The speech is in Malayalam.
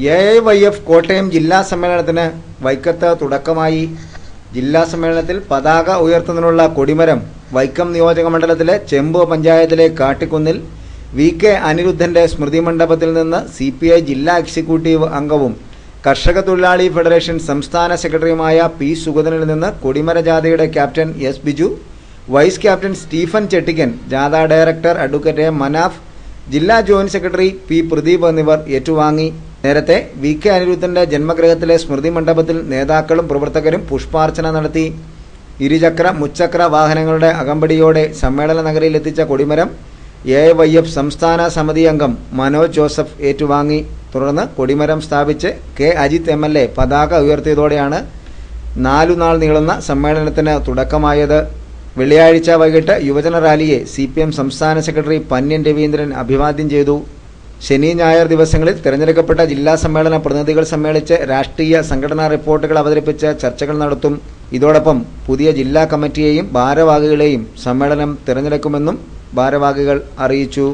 എഐവൈഎഫ് കോട്ടയം ജില്ലാ സമ്മേളനത്തിന് വൈക്കത്ത് തുടക്കമായി. ജില്ലാ സമ്മേളനത്തിൽ പതാക ഉയർത്തുന്നതിനുള്ള കൊടിമരം വൈക്കം നിയോജക മണ്ഡലത്തിലെ ചെമ്പ് പഞ്ചായത്തിലെ കാട്ടിക്കുന്നിൽ വി.കെ. അനിരുദ്ധന്റെ സ്മൃതി മണ്ഡപത്തിൽ നിന്ന് CPI ജില്ലാ എക്സിക്യൂട്ടീവ് അംഗവും കർഷക തൊഴിലാളി ഫെഡറേഷൻ സംസ്ഥാന സെക്രട്ടറിയുമായ പി. സുഗതനിൽ നിന്ന് കൊടിമര ജാഥയുടെ captain S. Biju, vice captain Stephen Chettikkan, ജാഥ ഡയറക്ടർ അഡ്വക്കേറ്റ് എ. മനാഫ്, ജില്ലാ ജോയിന്റ് സെക്രട്ടറി പി. പ്രദീപ് എന്നിവർ ഏറ്റുവാങ്ങി. നേരത്തെ വി.കെ. അനിരുദ്ധന്റെ ജന്മഗൃഹത്തിലെ സ്മൃതി മണ്ഡപത്തിൽ നേതാക്കളും പ്രവർത്തകരും പുഷ്പാർച്ചന നടത്തി. ഇരുചക്ര മുച്ചക്ര വാഹനങ്ങളുടെ അകമ്പടിയോടെ സമ്മേളന നഗരിയിൽ എത്തിച്ച കൊടിമരം എഐവൈഎഫ് സംസ്ഥാന സമിതി അംഗം മനോജ് ജോസഫ് ഏറ്റുവാങ്ങി. തുടർന്ന് കൊടിമരം സ്ഥാപിച്ച് കെ. അജിത് MLA പതാക ഉയർത്തിയതോടെയാണ് 4 നാൾ നീളുന്ന സമ്മേളനത്തിന് തുടക്കമായത്. വെള്ളിയാഴ്ച വൈകിട്ട് യുവജന റാലിയെ CPM സംസ്ഥാന സെക്രട്ടറി പന്ന്യൻ രവീന്ദ്രൻ അഭിവാദ്യം ചെയ്തു. ശനി ഞായർ ദിവസങ്ങളിൽ തിരഞ്ഞെടുക്കപ്പെട്ട ജില്ലാ സമ്മേളന പ്രതിനിധികൾ സമ്മേളിച്ച് രാഷ്ട്രീയ സംഘടനാ റിപ്പോർട്ടുകൾ അവതരിപ്പിച്ച് ചർച്ചകൾ നടത്തും. ഇതോടൊപ്പം പുതിയ ജില്ലാ കമ്മിറ്റിയെയും ഭാരവാഹികളെയും സമ്മേളനം തിരഞ്ഞെടുക്കുമെന്നും ഭാരവാഹികൾ അറിയിച്ചു.